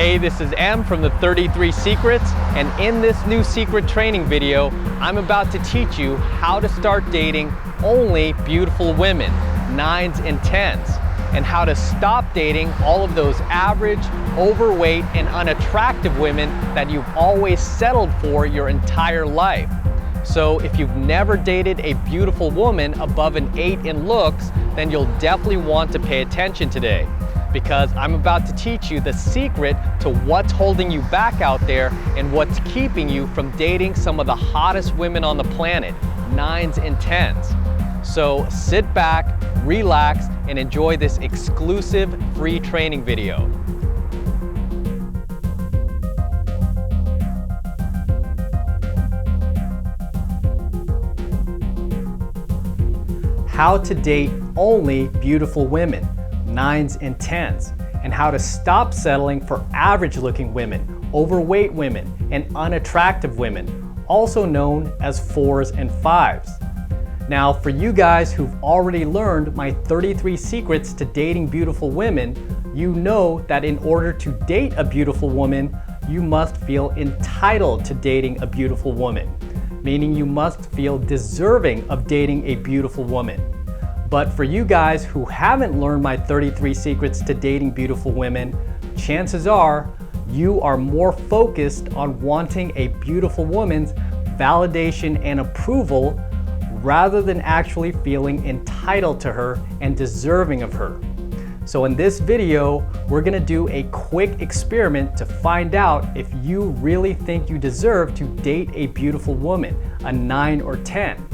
Hey, this is M from the 33 Secrets, and in this new secret training video, I'm about to teach you how to start dating only beautiful women, 9's and 10's, and how to stop dating all of those average, overweight, and unattractive women that you've always settled for your entire life. So if you've never dated a beautiful woman above an 8 in looks, then you'll definitely want to pay attention today, because I'm about to teach you the secret to what's holding you back out there and what's keeping you from dating some of the hottest women on the planet, 9's and 10's. So sit back, relax, and enjoy this exclusive free training video. How to date only beautiful women, 9's and 10's, and how to stop settling for average looking women, overweight women, and unattractive women, also known as 4's and 5's. Now, for you guys who've already learned my 33 secrets to dating beautiful women, you know that in order to date a beautiful woman, you must feel entitled to dating a beautiful woman, meaning you must feel deserving of dating a beautiful woman. But for you guys who haven't learned my 33 secrets to dating beautiful women, chances are you are more focused on wanting a beautiful woman's validation and approval rather than actually feeling entitled to her and deserving of her. So in this video, we're gonna do a quick experiment to find out if you really think you deserve to date a beautiful woman, a 9 or 10.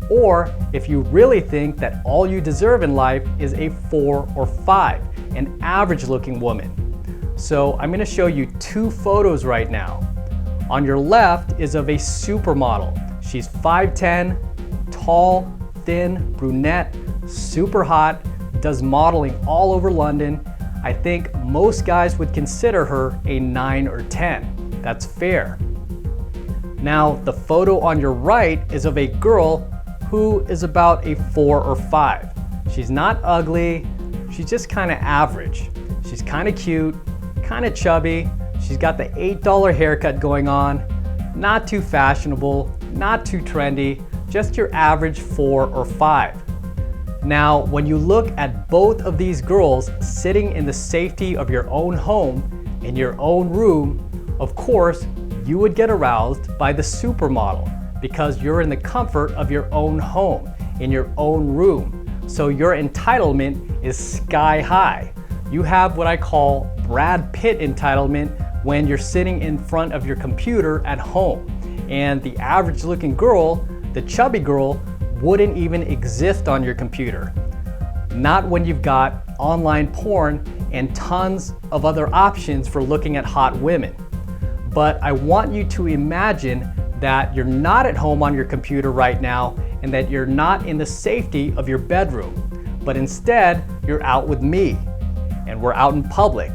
Or if you really think that all you deserve in life is a 4 or 5, an average looking woman. So I'm gonna show you two photos right now. On your left is of a supermodel. She's 5'10", tall, thin, brunette, super hot, does modeling all over London. I think most guys would consider her a 9 or 10. That's fair. Now, the photo on your right is of a girl who is about a 4 or 5. She's not ugly, she's just kind of average. She's kind of cute, kind of chubby. She's got the $8 haircut going on, not too fashionable, not too trendy, just your average 4 or 5. Now, when you look at both of these girls sitting in the safety of your own home, in your own room, of course, you would get aroused by the supermodel, because you're in the comfort of your own home, in your own room. So your entitlement is sky high. You have what I call Brad Pitt entitlement when you're sitting in front of your computer at home. And the average looking girl, the chubby girl, wouldn't even exist on your computer. Not when you've got online porn and tons of other options for looking at hot women. But I want you to imagine that you're not at home on your computer right now and that you're not in the safety of your bedroom, but instead you're out with me and we're out in public.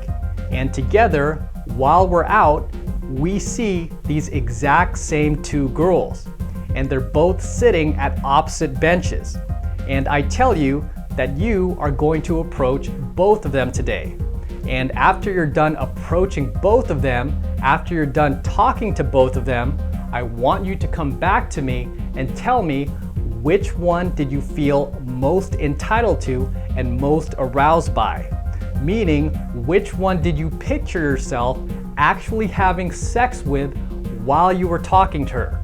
And together, while we're out, we see these exact same two girls, and they're both sitting at opposite benches. And I tell you that you are going to approach both of them today. And after you're done approaching both of them, after you're done talking to both of them, I want you to come back to me and tell me which one did you feel most entitled to and most aroused by. Meaning, which one did you picture yourself actually having sex with while you were talking to her?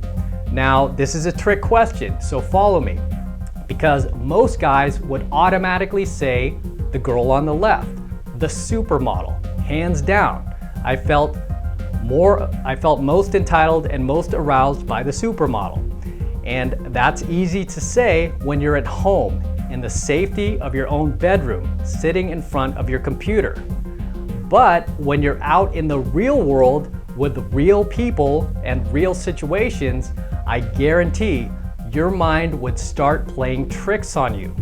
Now, this is a trick question, so follow me. Because most guys would automatically say the girl on the left, the supermodel, hands down. I felt most entitled and most aroused by the supermodel. And that's easy to say when you're at home, in the safety of your own bedroom, sitting in front of your computer. But when you're out in the real world with real people and real situations, I guarantee your mind would start playing tricks on you.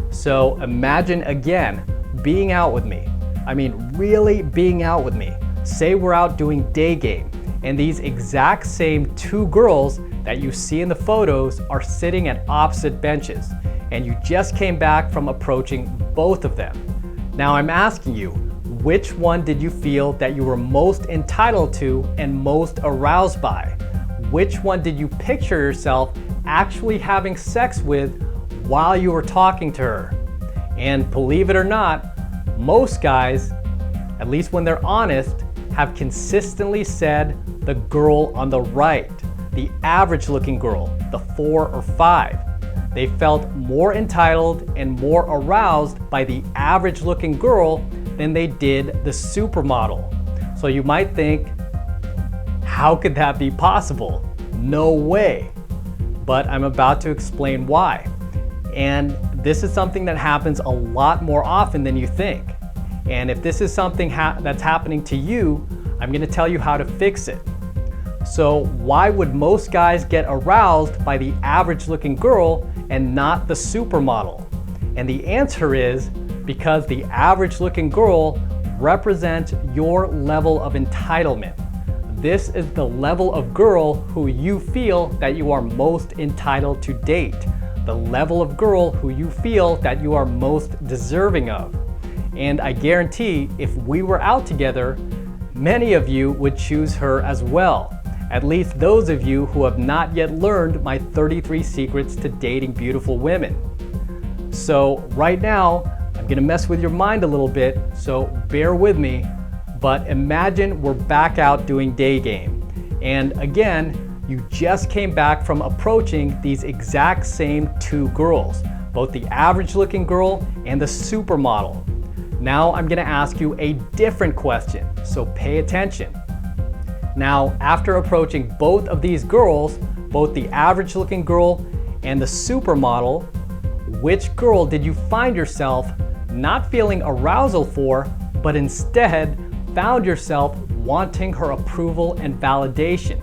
So imagine again, being out with me. I mean, really being out with me. Say we're out doing day game, and these exact same two girls that you see in the photos are sitting at opposite benches, and you just came back from approaching both of them. Now I'm asking you, Which one did you feel that you were most entitled to and most aroused by? Which one did you picture yourself actually having sex with while you were talking to her? And believe it or not, most guys, at least when they're honest, have consistently said the girl on the right, the average looking girl, the 4 or 5. They felt more entitled and more aroused by the average looking girl than they did the supermodel. So you might think, how could that be possible? No way. But I'm about to explain why. And this is something that happens a lot more often than you think. And if this is something that's happening to you, I'm going to tell you how to fix it. So why would most guys get aroused by the average looking girl and not the supermodel? And the answer is because the average looking girl represents your level of entitlement. This is the level of girl who you feel that you are most entitled to date. The level of girl who you feel that you are most deserving of. And I guarantee if we were out together, many of you would choose her as well. At least those of you who have not yet learned my 33 secrets to dating beautiful women. So right now, I'm gonna mess with your mind a little bit, so bear with me. But imagine we're back out doing day game. And again, you just came back from approaching these exact same two girls, both the average looking girl and the supermodel. Now I'm gonna ask you a different question, so pay attention. Now, after approaching both of these girls, both the average looking girl and the supermodel, which girl did you find yourself not feeling arousal for, but instead found yourself wanting her approval and validation?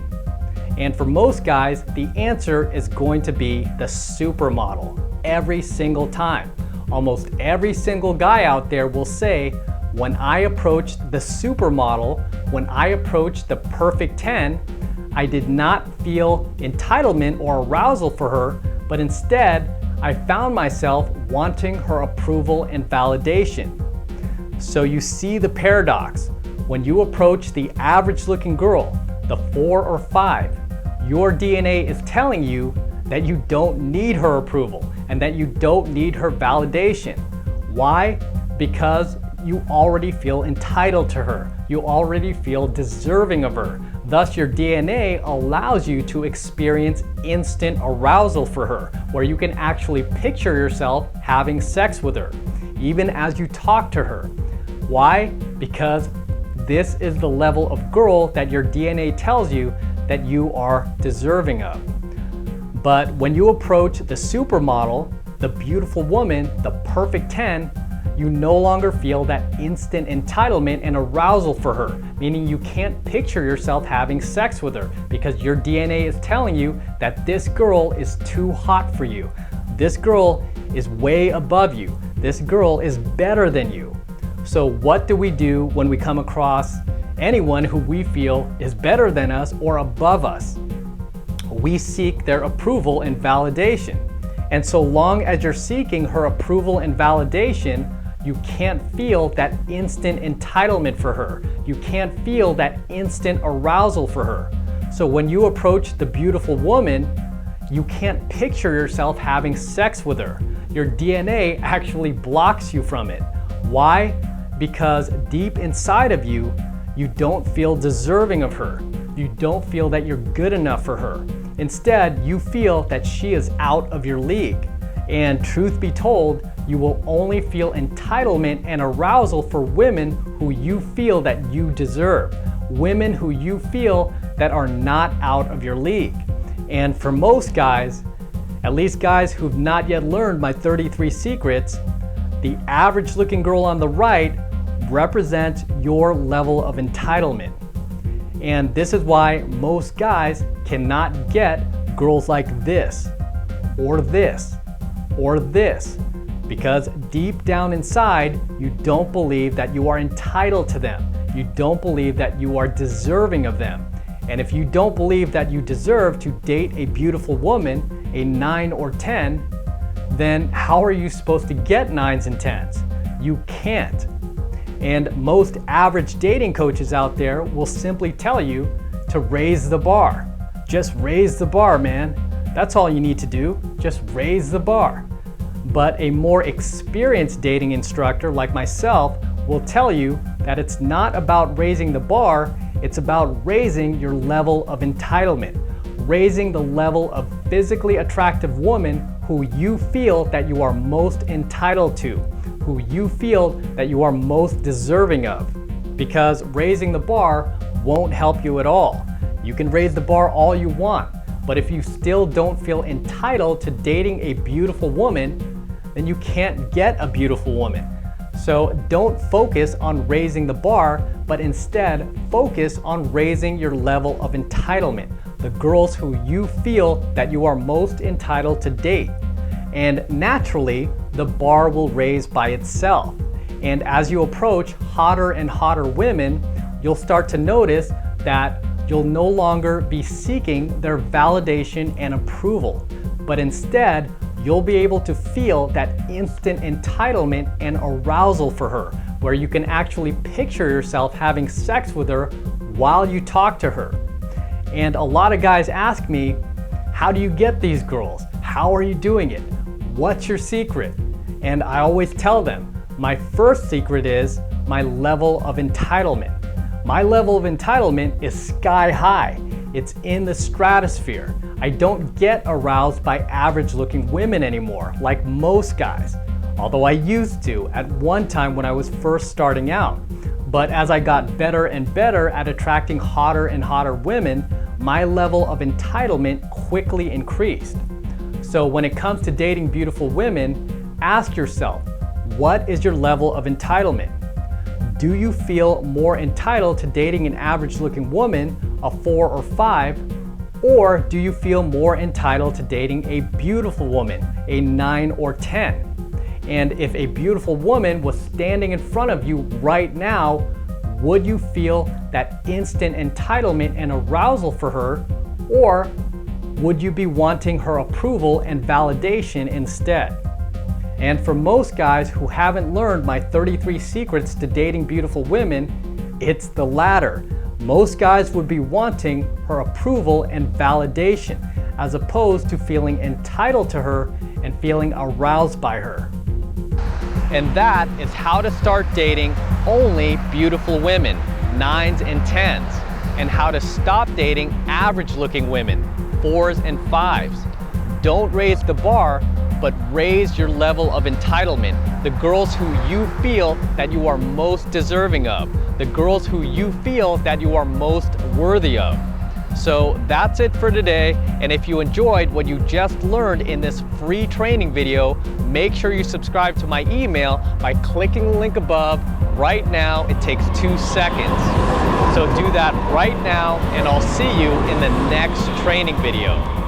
And for most guys, the answer is going to be the supermodel every single time. Almost every single guy out there will say, when I approached the supermodel, when I approached the perfect 10, I did not feel entitlement or arousal for her, but instead, I found myself wanting her approval and validation. So you see the paradox. When you approach the average looking girl, the 4 or 5, your DNA is telling you that you don't need her approval and that you don't need her validation. Why? Because you already feel entitled to her. You already feel deserving of her. Thus, your DNA allows you to experience instant arousal for her, where you can actually picture yourself having sex with her, even as you talk to her. Why? Because this is the level of girl that your DNA tells you that you are deserving of. But when you approach the supermodel, the beautiful woman, the perfect 10, you no longer feel that instant entitlement and arousal for her, meaning you can't picture yourself having sex with her because your DNA is telling you that this girl is too hot for you. This girl is way above you. This girl is better than you. So what do we do when we come across anyone who we feel is better than us or above us? We seek their approval and validation. And so long as you're seeking her approval and validation, you can't feel that instant entitlement for her. You can't feel that instant arousal for her. So when you approach the beautiful woman, you can't picture yourself having sex with her. Your DNA actually blocks you from it. Why? Because deep inside of you, you don't feel deserving of her. You don't feel that you're good enough for her. Instead, you feel that she is out of your league. And truth be told, you will only feel entitlement and arousal for women who you feel that you deserve. Women who you feel that are not out of your league. And for most guys, at least guys who've not yet learned my 33 secrets, the average looking girl on the right represents your level of entitlement. And this is why most guys cannot get girls like this, or this, or this, because deep down inside, you don't believe that you are entitled to them. You don't believe that you are deserving of them. And if you don't believe that you deserve to date a beautiful woman, a 9 or 10, then how are you supposed to get 9s and 10s? You can't. And most average dating coaches out there will simply tell you to raise the bar. Just raise the bar, man. That's all you need to do. Just raise the bar. But a more experienced dating instructor like myself will tell you that it's not about raising the bar, it's about raising your level of entitlement, raising the level of physically attractive woman who you feel that you are most entitled to, who you feel that you are most deserving of. Because raising the bar won't help you at all. You can raise the bar all you want, but if you still don't feel entitled to dating a beautiful woman, then you can't get a beautiful woman. So don't focus on raising the bar, but instead focus on raising your level of entitlement, the girls who you feel that you are most entitled to date. And naturally, the bar will raise by itself. And as you approach hotter and hotter women, you'll start to notice that you'll no longer be seeking their validation and approval, but instead, you'll be able to feel that instant entitlement and arousal for her, where you can actually picture yourself having sex with her while you talk to her. And a lot of guys ask me, how do you get these girls? How are you doing it? What's your secret? And I always tell them, my first secret is my level of entitlement. My level of entitlement is sky high. It's in the stratosphere. I don't get aroused by average looking women anymore, like most guys. Although I used to at one time when I was first starting out. But as I got better and better at attracting hotter and hotter women, my level of entitlement quickly increased. So when it comes to dating beautiful women, ask yourself, what is your level of entitlement? Do you feel more entitled to dating an average looking woman, a 4 or 5, or do you feel more entitled to dating a beautiful woman, a 9 or 10? And if a beautiful woman was standing in front of you right now, would you feel that instant entitlement and arousal for her, or would you be wanting her approval and validation instead? And for most guys who haven't learned my 33 secrets to dating beautiful women, it's the latter. Most guys would be wanting her approval and validation, as opposed to feeling entitled to her and feeling aroused by her. And that is how to start dating only beautiful women, 9's and 10's, and how to stop dating average looking women, 4's and 5's. Don't raise the bar, but raise your level of entitlement. The girls who you feel that you are most deserving of. The girls who you feel that you are most worthy of. So that's it for today. And if you enjoyed what you just learned in this free training video, make sure you subscribe to my email by clicking the link above right now. It takes 2 seconds. So do that right now, and I'll see you in the next training video.